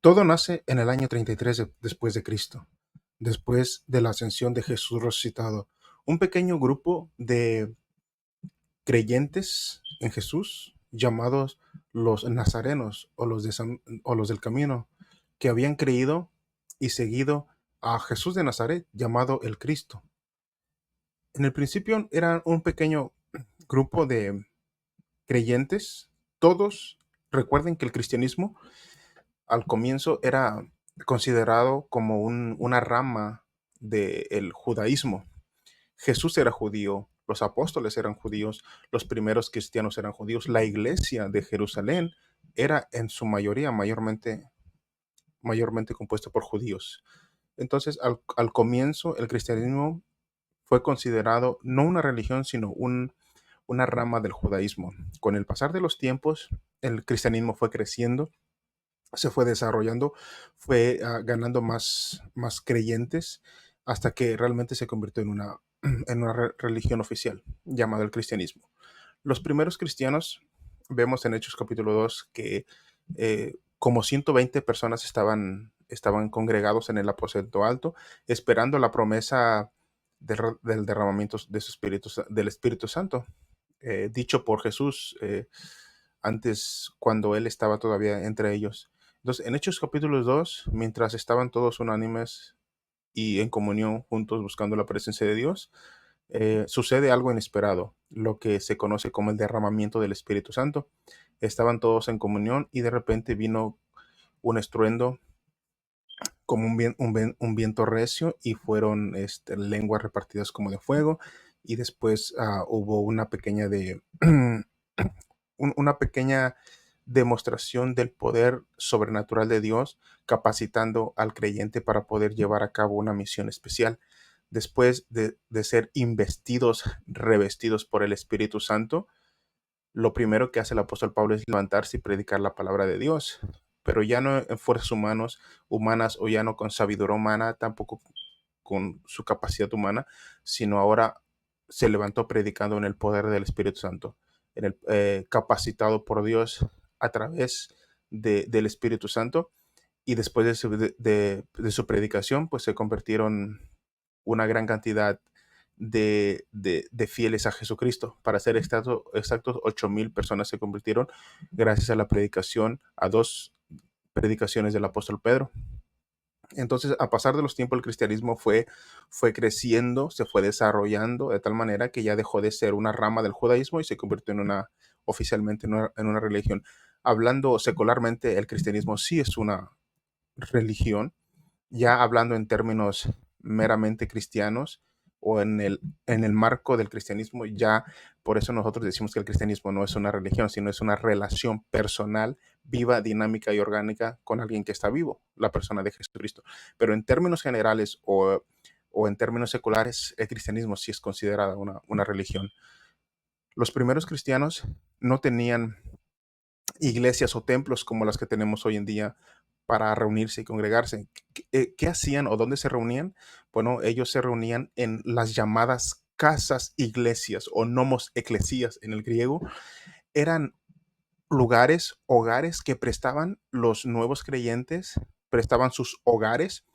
Todo nace en el año 33 después de Cristo, después de la ascensión de Jesús resucitado. Un pequeño grupo de creyentes en Jesús, llamados los nazarenos o los del camino, que habían creído y seguido a Jesús de Nazaret, llamado el Cristo. En el principio eran un pequeño grupo de creyentes. Todos recuerden que el cristianismo al comienzo era considerado como una rama del judaísmo. Jesús era judío, los apóstoles eran judíos, los primeros cristianos eran judíos, la iglesia de Jerusalén era en su mayoría mayormente compuesta por judíos. Entonces, al comienzo, el cristianismo fue considerado no una religión, sino una rama del judaísmo. Con el pasar de los tiempos, el cristianismo fue creciendo, se fue desarrollando, fue ganando más creyentes hasta que realmente se convirtió en una religión oficial llamada el cristianismo. Los primeros cristianos, vemos en Hechos capítulo 2 que como 120 personas estaban congregados en el aposento alto, esperando la promesa del derramamiento de su espíritu, del Espíritu Santo, dicho por Jesús antes, cuando él estaba todavía entre ellos. Entonces, en Hechos capítulo 2, mientras estaban todos unánimes y en comunión juntos buscando la presencia de Dios, sucede algo inesperado, lo que se conoce como el derramamiento del Espíritu Santo. Estaban todos en comunión y de repente vino un estruendo como un viento recio y fueron lenguas repartidas como de fuego, y después hubo una pequeña una pequeña demostración del poder sobrenatural de Dios, capacitando al creyente para poder llevar a cabo una misión especial. Después de ser investidos, revestidos por el Espíritu Santo, lo primero que hace el apóstol Pablo es levantarse y predicar la palabra de Dios, pero ya no en fuerzas humanas, o ya no con sabiduría humana, tampoco con su capacidad humana, sino ahora se levantó predicando en el poder del Espíritu Santo, capacitado por Dios a través del Espíritu Santo. Y después de su predicación, pues se convirtieron una gran cantidad de fieles a Jesucristo. Para ser exactos, 8,000 personas se convirtieron gracias a la predicación, a 2 predicaciones del apóstol Pedro. Entonces, a pasar de los tiempos, el cristianismo fue creciendo, se fue desarrollando de tal manera que ya dejó de ser una rama del judaísmo y se convirtió oficialmente en una religión. Hablando secularmente, el cristianismo sí es una religión. Ya hablando en términos meramente cristianos, o en el marco del cristianismo, ya por eso nosotros decimos que el cristianismo no es una religión, sino es una relación personal, viva, dinámica y orgánica con alguien que está vivo, la persona de Jesucristo. Pero en términos generales, o en términos seculares, el cristianismo sí es considerada una religión. Los primeros cristianos no tenían iglesias o templos como las que tenemos hoy en día para reunirse y congregarse. ¿Qué hacían o dónde se reunían? Bueno, ellos se reunían en las llamadas casas iglesias o nomos eclesías en el griego. Eran lugares, hogares que prestaban los nuevos creyentes, prestaban sus hogares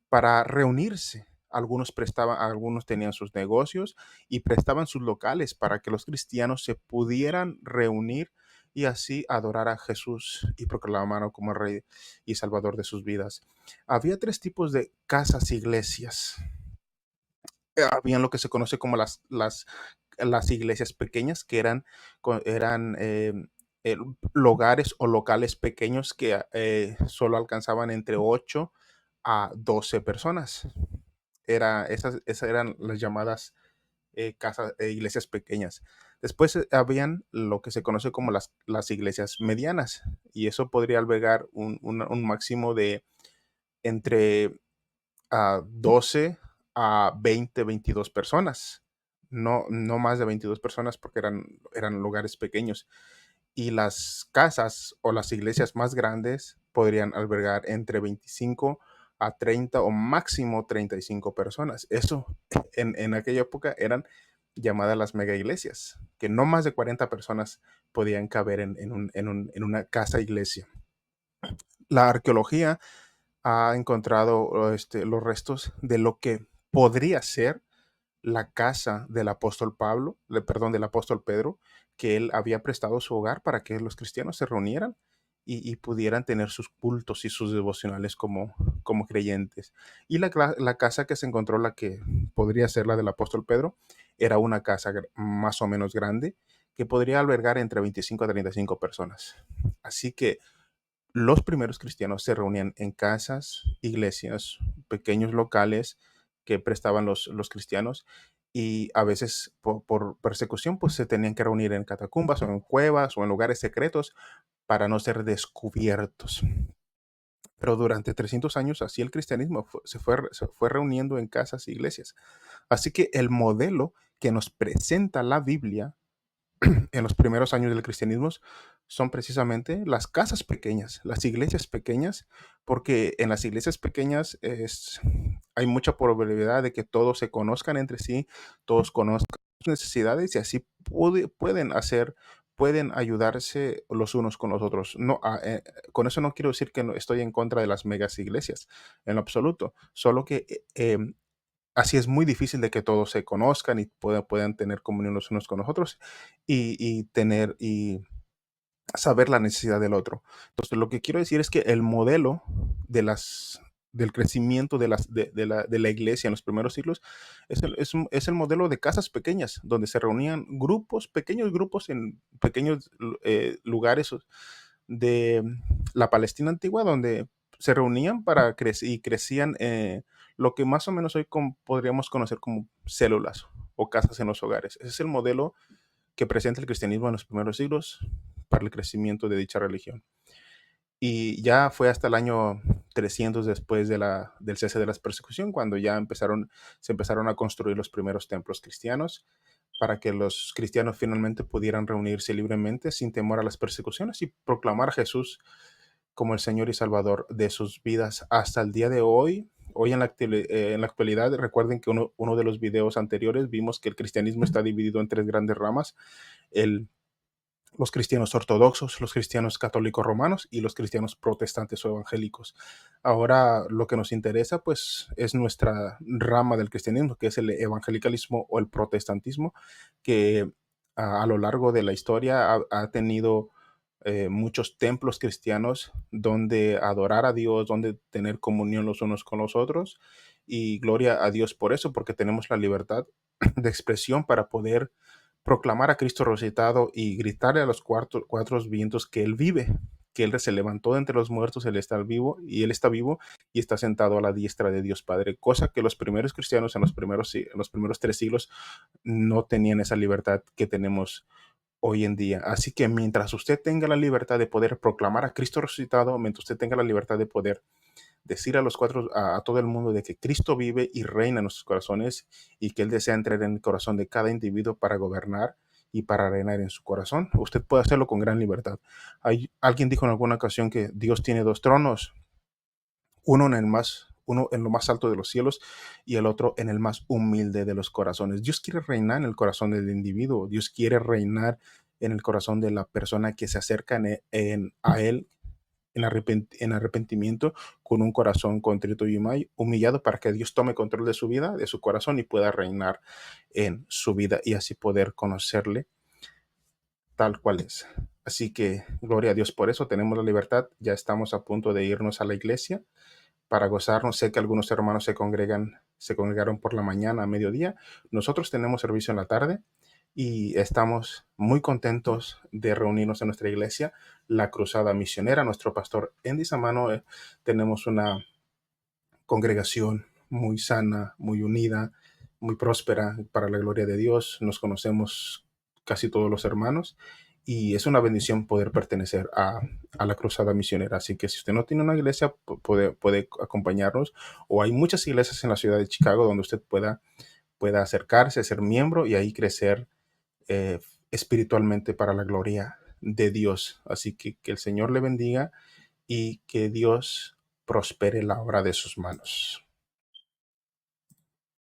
para reunirse. Algunos tenían sus negocios y prestaban sus locales para que los cristianos se pudieran reunir y así adorar a Jesús y proclamarlo como Rey y Salvador de sus vidas. Había 3 tipos de casas iglesias. Habían lo que se conoce como las iglesias pequeñas, que eran eh, lugares o locales pequeños que solo alcanzaban entre 8 a 12 personas. Esas eran las llamadas iglesias pequeñas. Después habían lo que se conoce como las iglesias medianas, y eso podría albergar un máximo de entre 12 a 20, 22 personas. No más de 22 personas, porque eran lugares pequeños. Y las casas o las iglesias más grandes podrían albergar entre 25 a 30 o máximo 35 personas. Eso en aquella época eran llamadas las mega iglesias, que no más de 40 personas podían caber en una casa iglesia. La arqueología ha encontrado los restos de lo que podría ser la casa del apóstol Pablo, perdón, del apóstol Pedro, que él había prestado su hogar para que los cristianos se reunieran y pudieran tener sus cultos y sus devocionales como creyentes. Y la casa que se encontró, la que podría ser la del apóstol Pedro, era una casa más o menos grande que podría albergar entre 25 a 35 personas. Así que los primeros cristianos se reunían en casas, iglesias, pequeños locales que prestaban los cristianos, y a veces por persecución pues se tenían que reunir en catacumbas o en cuevas o en lugares secretos para no ser descubiertos. Pero durante 300 años así el cristianismo se fue reuniendo en casas e iglesias. Así que el modelo que nos presenta la Biblia en los primeros años del cristianismo son precisamente las casas pequeñas, las iglesias pequeñas, porque en las iglesias pequeñas hay mucha probabilidad de que todos se conozcan entre sí, todos conozcan sus necesidades y así pueden ayudarse los unos con los otros. No, con eso no quiero decir que no estoy en contra de las megas iglesias, en lo absoluto, solo que así es muy difícil de que todos se conozcan y puedan tener comunión los unos con los otros y saber la necesidad del otro. Entonces, lo que quiero decir es que el modelo de del crecimiento de la iglesia en los primeros siglos es el modelo de casas pequeñas, donde se reunían pequeños grupos en pequeños lugares de la Palestina antigua, donde se reunían para crecer y crecían lo que más o menos hoy podríamos conocer como células o casas en los hogares. Ese es el modelo que presenta el cristianismo en los primeros siglos para el crecimiento de dicha religión. Y ya fue hasta el año 300 después del cese de la persecución, cuando ya se empezaron a construir los primeros templos cristianos para que los cristianos finalmente pudieran reunirse libremente sin temor a las persecuciones y proclamar a Jesús como el Señor y Salvador de sus vidas hasta el día de hoy. Hoy en la actualidad, recuerden que uno de los videos anteriores vimos que el cristianismo está dividido en tres grandes ramas: el los cristianos ortodoxos, los cristianos católicos romanos y los cristianos protestantes o evangélicos. Ahora lo que nos interesa pues es nuestra rama del cristianismo, que es el evangelicalismo o el protestantismo, que a lo largo de la historia ha tenido muchos templos cristianos donde adorar a Dios, donde tener comunión los unos con los otros. Y gloria a Dios por eso, porque tenemos la libertad de expresión para poder proclamar a Cristo resucitado y gritarle a los cuatro vientos que Él vive, que Él se levantó de entre los muertos, Él está vivo y está sentado a la diestra de Dios Padre, cosa que los primeros cristianos en los primeros 3 siglos no tenían esa libertad que tenemos hoy en día. Así que mientras usted tenga la libertad de poder proclamar a Cristo resucitado, mientras usted tenga la libertad de poder decir a todo el mundo de que Cristo vive y reina en nuestros corazones y que Él desea entrar en el corazón de cada individuo para gobernar y para reinar en su corazón, usted puede hacerlo con gran libertad. Alguien dijo en alguna ocasión que Dios tiene dos tronos, uno en lo más alto de los cielos y el otro en el más humilde de los corazones. Dios quiere reinar en el corazón del individuo. Dios quiere reinar en el corazón de la persona que se acerca a Él en arrepentimiento, con un corazón contrito y humillado, para que Dios tome control de su vida, de su corazón, y pueda reinar en su vida y así poder conocerle tal cual es. Así que gloria a Dios por eso, tenemos la libertad. Ya estamos a punto de irnos a la iglesia para gozarnos. Sé que algunos hermanos se congregaron por la mañana a mediodía. Nosotros tenemos servicio en la tarde y estamos muy contentos de reunirnos en nuestra iglesia, la Cruzada Misionera. Nuestro pastor Andy Samano, tenemos una congregación muy sana, muy unida, muy próspera para la gloria de Dios. Nos conocemos casi todos los hermanos y es una bendición poder pertenecer a la Cruzada Misionera. Así que si usted no tiene una iglesia, puede acompañarnos, o hay muchas iglesias en la ciudad de Chicago donde usted pueda acercarse, ser miembro y ahí crecer espiritualmente para la gloria de Dios. Así que el Señor le bendiga y que Dios prospere la obra de sus manos.